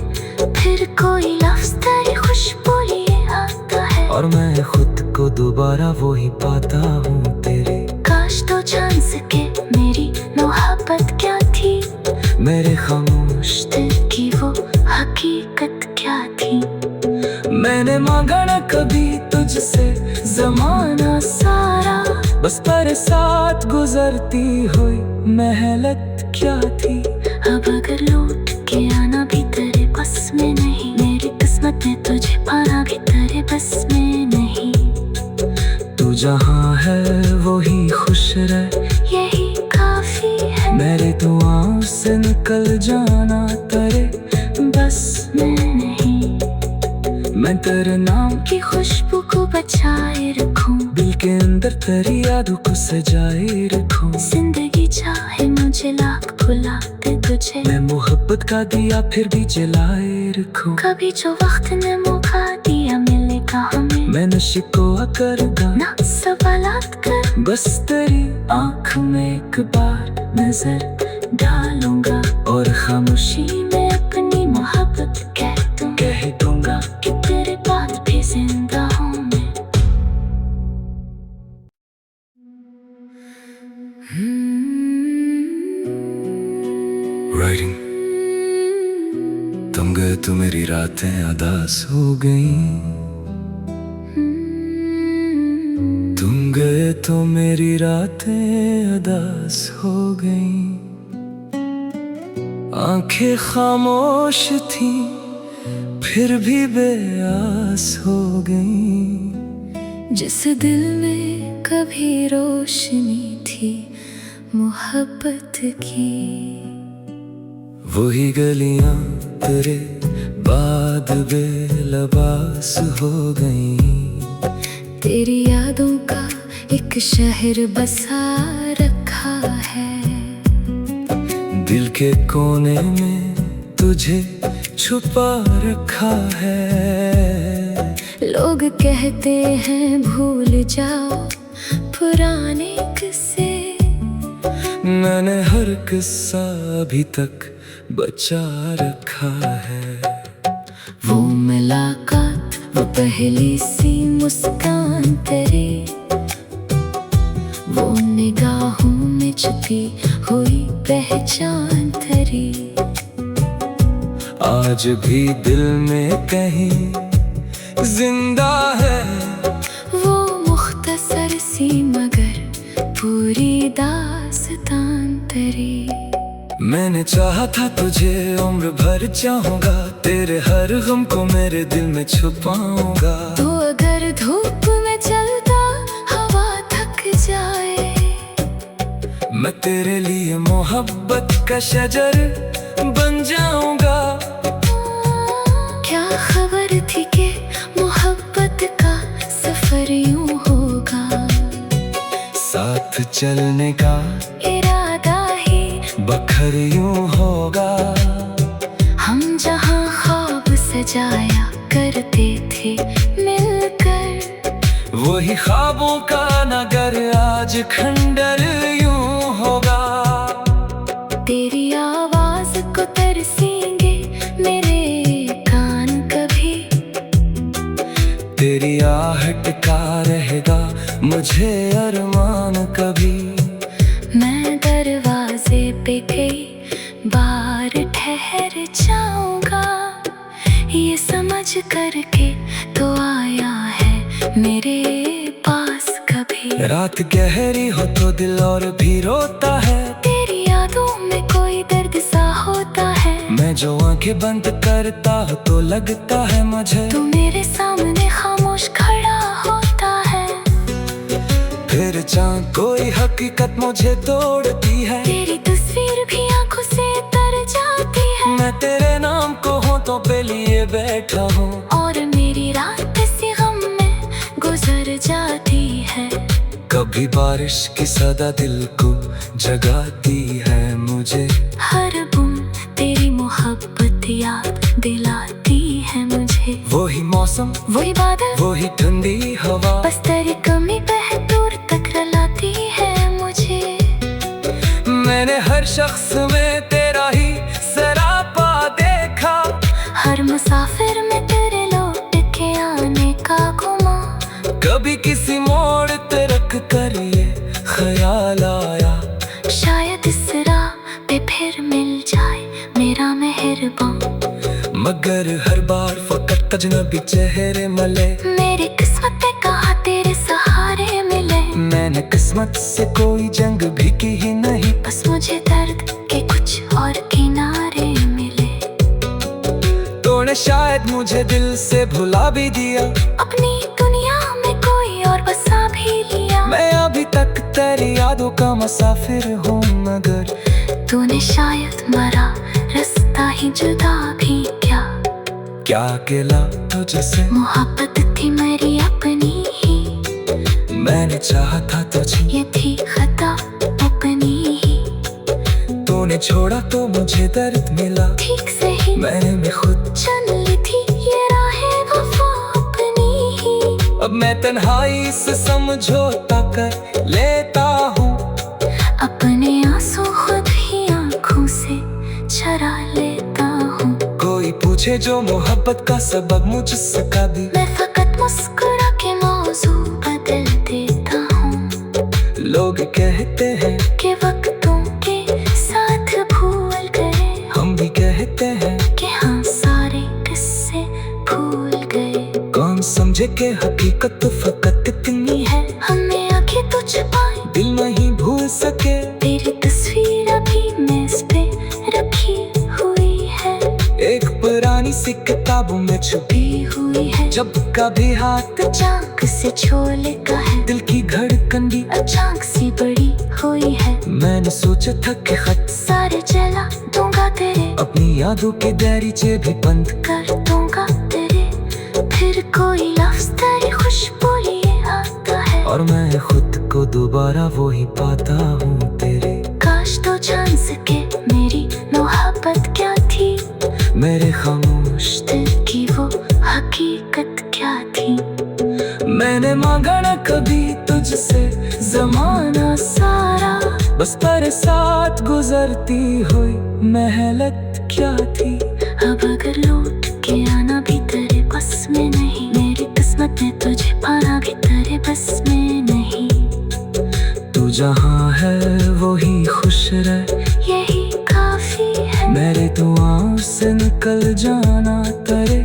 फिर कोई लफ्ज तेरी खुशबू लिए आता है, और मैं खुद को दोबारा वो ही पाता हूँ तेरे। काश तो जान सके मेरी मोहब्बत क्या थी, मेरे खामोश दिल की वो हकीकत क्या थी। मैंने मांगा न कभी तुझसे जमाना सारा, बस पर साथ गुजरती हुई मेहनत क्या थी। अब अगर लौट के आना भी तेरे बस में नहीं, मेरी किस्मत में तुझे पाना भी तेरे बस में नहीं। तू जहाँ है वो ही खुश रहे, यही काफी है, मेरे दुआओं से निकल जाना तेरे बस में नहीं। मैं तेरे नाम की खुशबू को बचाए रखूं, दिल के अंदर तेरी यादों को सजाए रखूं। जिंदगी चाहे मुझे लाख भुला दे तुझे, मैं मोहब्बत का दिया फिर भी जलाए रखूं। कभी जो वक्त ने मौका दिया मिलेगा हमें, मैं नशे को करूँगा ना सवालात कर, बस तेरी आँख में एक बार नजर डालूंगा, और खामोशी में अपनी मोहब्बत कह दूंगा कि तेरे बाद भी जिंदा हूँ मैं। Writing तुम गए तो मेरी रातें अदास हो गईं, तुम गए तो मेरी रातें अदास हो गईं। आंखें खामोश थी फिर भी बेआस हो गईं। जिस दिल में कभी रोशनी थी मोहब्बत की, वही गलियां तेरे बाद बेलबास हो गईं। तेरी यादों का एक शहर बसा रखा है, दिल के कोने में तुझे छुपा रखा है। लोग कहते हैं भूल जाओ पुराने किस्से, मैंने हर किस्सा अभी तक बचा रखा है। वो मुलाकात, वो पहली सी मुस्कान तेरी, वो निगाहों में छुपी हुई पहचान तेरी, आज भी दिल में कहीं जिंदा है। वो मुख्तसर सी मगर पूरी दास्तान तेरी। मैंने चाहा था तुझे उम्र भर चाहूंगा, तेरे हर गम को मेरे दिल में छुपाऊंगा। तो अगर धूप में चलता हवा थक जाए, मैं तेरे लिए मोहब्बत का शजर बन जाऊंगा। क्या खबर थी कि मोहब्बत का सफर यूं होगा, साथ चलने का इरादा ही बखर यूं होगा। हम जहां ख्वाब सजाया करते थे मिलकर, वही ख्वाबों का नगर आज खंडर यूं होगा। तेरी आवाज को तरसेंगे मेरे कान कभी, तेरी आहट का रहेगा मुझे अरमान कभी। मैं दरवाजे पे कई बार ठहर जाऊंगा, ये समझ करके तो आया है मेरे पास कभी। रात गहरी हो तो दिल और भी रोता है, तेरी यादों में कोई दर्द सा होता है। मैं जो आंखें बंद करता हूँ तो लगता है मुझे तू मेरे सामने खामोश खड़ा होता है, फिर चाँद कोई हकीकत मुझे तोड़ती है। तेरी तस्वीर भी आंखों से तर जाती है। मैं तेरे नाम को हूँ तो पे लिए बैठा हूँ, और मेरी रात इसी गम में गुजर जाती है। कभी बारिश की सदा दिल को जगाती है मुझे, हर बूंद तेरी मोहब्बत याद दिलाती है मुझे। वही मौसम, वही बादल, वही ठंडी हवा, बस तेरी कमी बह दूर तक रुलाती है मुझे। मैंने हर शख्स में तेरा ही सरापा देखा, हर मुसाफिर में तेरे लौट के आने का गुमा। कभी किसी मोड़ पे रख कर ये ख्याल आया, शायद इस राह पे फिर मिल जाए मेरा मेहरबान। मगर हर बार फकत अजनबी चेहरे मले, मेरी किस्मत ने कहा तेरे सहारे मिले। मैंने किस्मत से कोई जंग भी की ही नहीं, बस मुझे दर्द के कुछ और किनारे मिले। तूने शायद मुझे दिल से भुला भी दिया, अपनी दुनिया में कोई और बसा भी लिया। मैं अभी तक तेरी यादों का मुसाफिर हूँ, मगर तूने शायद मरा रास्ता ही जुदा भी क्या अकेला तुझसे मोहब्बत थी मेरी अपनी ही। मैंने चाहा था तुझे, ये थी खता अपनी ही। तूने छोड़ा तो मुझे दर्द मिला, ठीक से ही मैंने भी खुद चुन ली थी ये राहें वफा अपनी ही। अब मैं तन्हाई से समझौता कर लेता हूँ, अपने आंसू खुद ही आंखों से चरा लेता हूँ। कोई पूछे जो मोहब्बत का सबब मुझसे कभी, मैं फकत मुस्कुरा के मौजू बदल देता हूँ। लोग कहते हैं कि वक्तों के साथ भूल गए, हम भी कहते हैं कि हाँ सारे किस्से भूल गए। कौन समझे कि हकीकत तो फकत इतनी है, हमने आंखें तो छुपाई दिल नहीं भूल सके। तेरी तस्वीर अभी मेज पे रखी हुई है, एक पुरानी सी किताबों में छुपी हुई है। जब कभी हाथ चाक से छोले का है, दिल की धड़कन भी अचानक सी बड़ी हुई है। मैंने सोचा था कि खत सारे जला दूंगा तेरे, अपनी यादों के दरीचे भी बंद कर दूंगा तेरे। फिर कोई लफ्ज तेरी खुशबू लिए आता है, और मैं खुद को दोबारा वो ही पाता हूँ तेरे। काश तो जान सके मेरी मोहब्बत क्या थी, मेरे खामोश दिल की वो हकीकत क्या थी। मैंने मांगा न कभी तुझसे जमाना सारा, बस पर साथ गुजरती हुई मेहनत क्या थी। अब अगर लौट के आना भी तेरे बस में नहीं, मेरी किस्मत ने तुझे पाना भी तेरे बस में नहीं। तू जहाँ है वो ही खुश रहे, यही काफी है। मेरे दुआओं से निकल जाना तेरे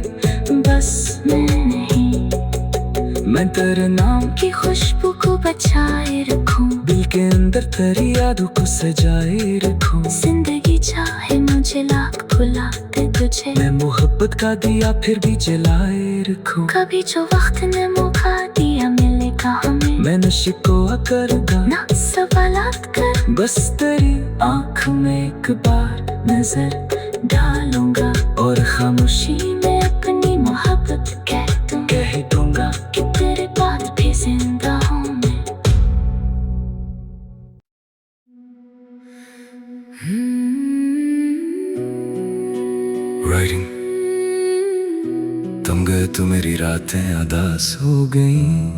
बस में नहीं, मैं तेरे नाम की खुशबू को बचाए रखूं, दिल के अंदर तेरी यादों को सजाए रखूं। जिंदगी चाहे मुझे लाख भुला दे तुझे, मैं मोहब्बत का दिया फिर भी जलाए रखूं। कभी जो वक्त ने मौका दिया मिलेगा हमें, मैं नशे को करूँगा ना सवालात कर, बस तेरी आँख में एक बार नजर डालूंगा, और खामोशी में अपनी मोहब्बत कह दूंगा कि तेरे बाद भी जिंदा हूँ मैं। Writing, तुम गए तो मेरी रातें अदास हो गईं,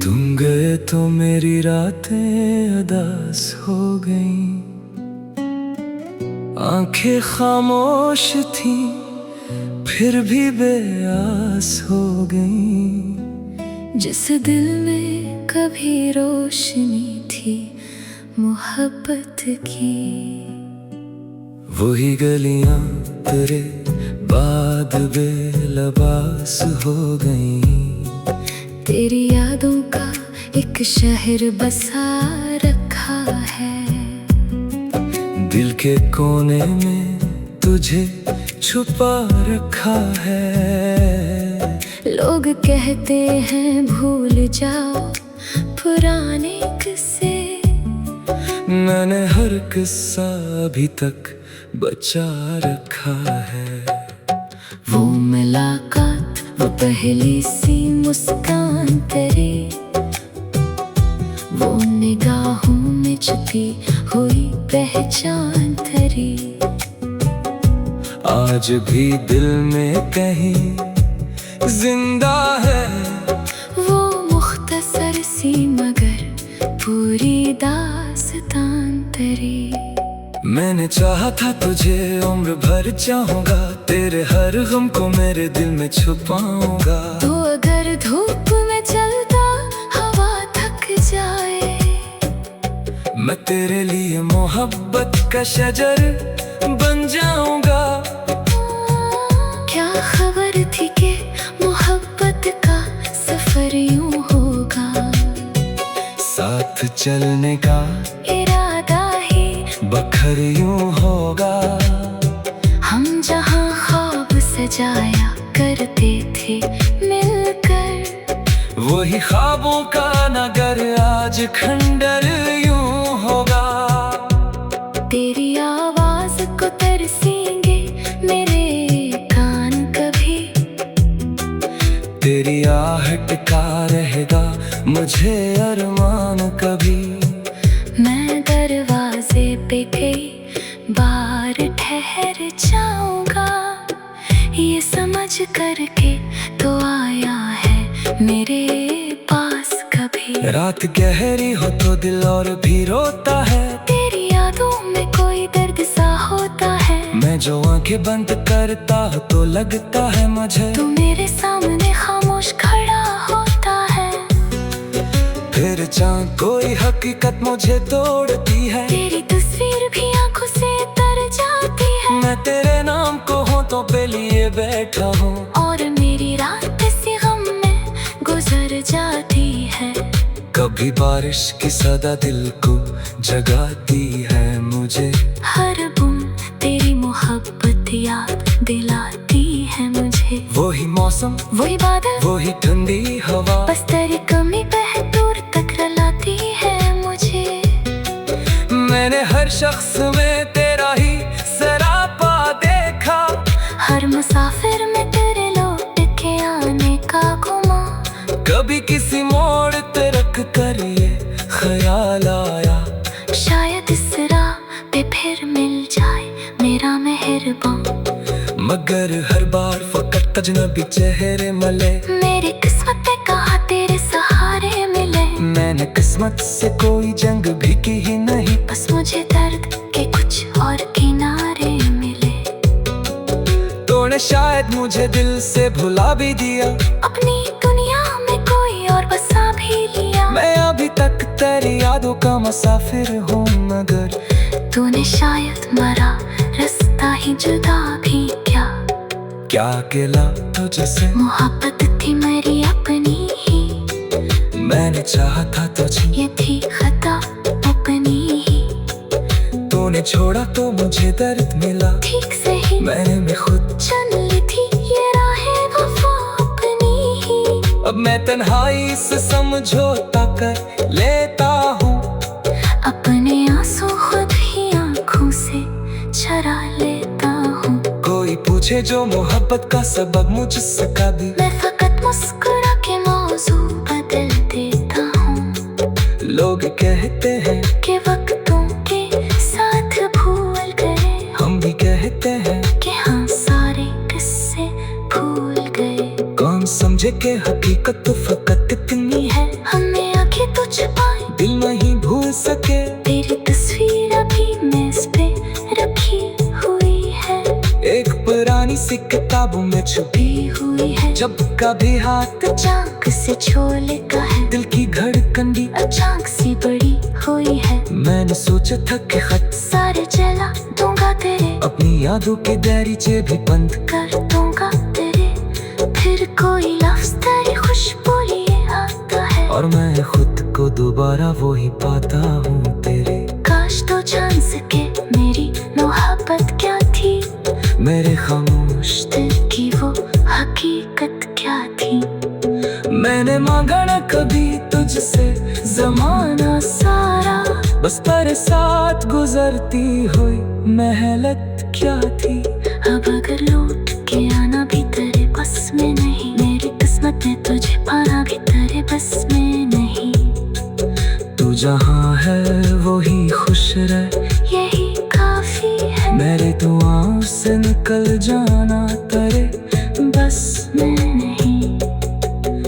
तुम गए तो मेरी रातें अदास हो गईं। आंखें खामोश थी फिर भी बेआस हो गईं। जिस दिल में कभी रोशनी थी मोहब्बत की, वही गलियां तेरे बाद बेलबास हो गईं। तेरी यादों का एक शहर बसा रखा है, दिल के कोने में तुझे छुपा रखा है। लोग कहते हैं भूल जाओ पुराने किस्से, मैंने हर किस्सा अभी तक बचा रखा है। वो मुलाकात, वो पहली सी मुस्कान तेरी, वो निगाहों में छुपी हुई पहचान तेरी, आज भी दिल में कहीं जिंदा है। वो मुख्तसर सी मगर पूरी दास्तान तेरी। मैंने चाहा था तुझे उम्र भर चाहूंगा, तेरे हर गम को मेरे दिल में छुपाऊंगा। तो अगर धूप में चलता हवा थक जाए, मैं तेरे लिए मोहब्बत का शजर बन जाऊंगा। क्या खबर थी कि मोहब्बत का सफर यूं होगा, साथ चलने का इरादा ही बखर यूं होगा। हम जहां ख्वाब सजाया करते थे मिलकर, वही ख्वाबों का नगर आज खंडर यूं होगा। तेरी आवाज को तरसेंगे मेरे कान कभी, तेरी आहट का रहेगा मुझे अरमान कभी। मैं दरवाजे पे कई बार ठहर जाऊंगा, ये समझ करके तो आया है मेरे पास कभी। रात गहरी हो तो दिल और भी रोता है, तेरी यादों में कोई दर्द सा होता है। मैं जो आंखें बंद करता हूँ तो लगता है मुझे तू मेरे सामने खामोश खड़ा होता है। फिर चाँद कोई हकीकत मुझे तोड़ती है, तेरी तस्वीर भी आंखों से तर जाती है। मैं तेरे नाम को होठों पे लिए बैठा हूँ, और मेरी रात इसी गम में गुजर जाती है। कभी बारिश की सदा दिल को जगाती है मुझे, हर बूंद तेरी मोहब्बत याद दिलाती है मुझे। वही मौसम, वही बादल, वही ठंडी हवा, बस तेरी कमी बह दूर तक रुलाती है मुझे। मैंने हर शख्स में तेरा ही सरापा देखा, हर मुसाफिर में तेरे लौट के आने का गुमा। कभी किसी मोड़ पे रख कर ये ख्याल आया, शायद इस राह पे फिर मिल जाए मेरा मेहरबान। मगर हर बार फकत अजनबी चेहरे मले, मेरी किस्मत पे कहा तेरे सहारे मिले। मैंने किस्मत से कोई जंग भी की ही नहीं, बस मुझे दर्द के कुछ और किनारे मिले। तूने शायद मुझे दिल से भुला भी दिया, अपनी दुनिया में कोई और बसा भी लिया। मैं अभी तक तेरी यादों का मुसाफिर हूँ, मगर तूने शायद मरा रास्ता ही जुदा भी क्या। क्या अकेला तुझसे मोहब्बत थी मेरी अपनी ही, मैंने चाहा था तुझे, ये थी खता अपनी ही। तूने छोड़ा तो मुझे दर्द मिला, ठीक से ही मैंने भी खुद चुन ली थी ये राहें वफा अपनी ही। अब मैं तन्हाई से समझौता कर लेता हूँ, अपने आंसू खुद ही आंखों से चरा लेता हूँ। कोई पूछे जो मोहब्बत का सबब मुझसे कभी, मैं फकत मुस्कुरा के मौजू बदल देता हूँ। लोग कहते हैं कि वक्तों के साथ भूल गए, हम भी कहते हैं कि हाँ सारे किस्से भूल गए। कौन समझे कि हकीकत तो फकत इतनी है, हमने आंखें तो छुपाई दिल नहीं भूल सके। तेरी तस्वीर अभी मेज पे रखी हुई है, एक पुरानी सी किताबों में छुपी हुई है। जब कभी हाथ अचानक से छोले का है, दिल की धड़कन भी अचानक सी बड़ी हुई है। मैंने सोचा था कि खत सारे जला दूंगा तेरे, अपनी यादों के दरीचे भी बंद कर दूंगा तेरे। फिर कोई लफ्ज तेरी खुशबू लिए आता है, और मैं खुद को दोबारा वही पाता हूँ तेरे। काश तो जान सके मेरी मोहब्बत क्या थी, मेरे खामोश दिल की वो हकीकत क्या थी। मैंने मांगा न कभी तुझसे जमाना सारा, बस तेरे साथ गुजरती हुई मेहनत क्या थी। अब अगर लौट के आना भी तेरे बस में नहीं, मेरी किस्मत में तुझे पाना भी तेरे बस में नहीं। तू जहाँ है वही खुश रह, यही काफी है। मेरे दुआओं से निकल जाना तेरे बस में नहीं।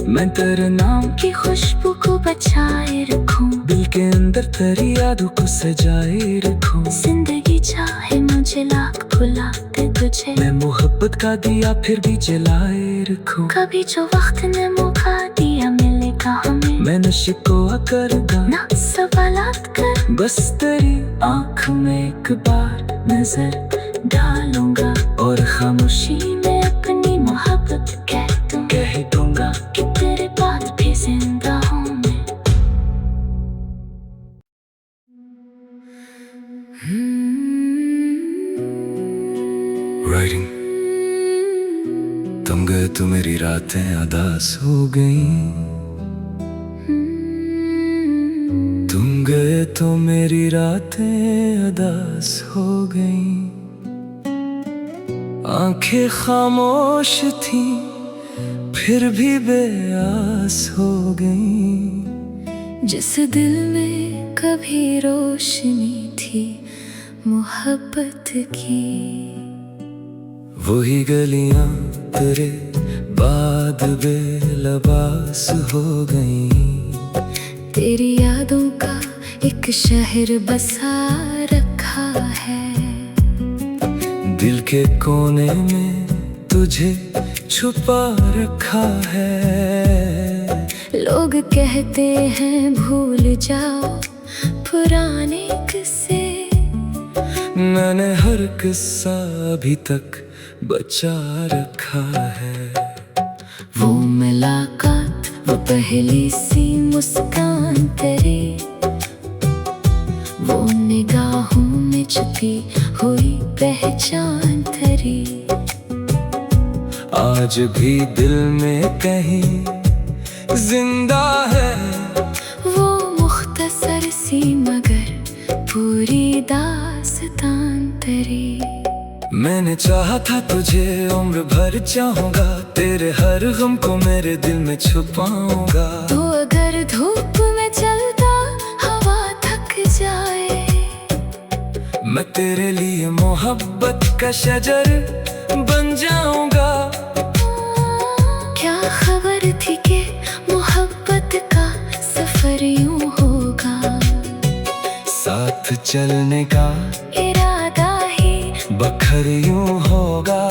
मैं तेरे नाम की खुशबू को बचाए रखूं, दिल के अंदर तेरी यादों को सजाए रखूं। जिंदगी चाहे मुझे लाख भुला दे तुझे, मैं मोहब्बत का दिया फिर भी जलाए रखूं। कभी जो वक्त ने मौका दिया मिलेगा हमें, मैं नशे को करूँगा ना सवालात कर। बस तेरी आँख में एक बार नजर डालूंगा और खामोशी में अपनी मोहब्बत कह दूंगा कि तेरे बाद भी जिंदा हूँ मैं। राइटिंग तुम गए तो मेरी रातें अदास हो गईं, तुम गए तो मेरी रातें अदास हो गईं। आंखें खामोश थी फिर भी बेआस हो गईं। जिस दिल में कभी रोशनी थी मोहब्बत की, वही गलियां तेरे बाद बेलबास हो गईं। तेरी यादों का एक शहर बसा रखा है, दिल के कोने में तुझे छुपा रखा है। लोग कहते हैं भूल जाओ पुराने किस्से, मैंने हर किस्सा अभी तक बचा रखा है। वो मुलाकात, वो पहली सी मुस्कान तेरी, वो निगाहों में छुपी हुई पहचान तेरी, आज भी दिल में कहीं जिंदा है। वो मुख्तसर सी मगर पूरी दास्तान तेरी। मैंने चाहा था तुझे उम्र भर चाहूंगा, तेरे हर गम को मेरे दिल में छुपाऊंगा। तो अगर धूप में चलता हवा थक जाए, मैं तेरे लिए मोहब्बत का शजर बन जाऊंगा। क्या खबर थी कि मोहब्बत का सफर यूं होगा, साथ चलने का इरादा ही बखर यूं होगा।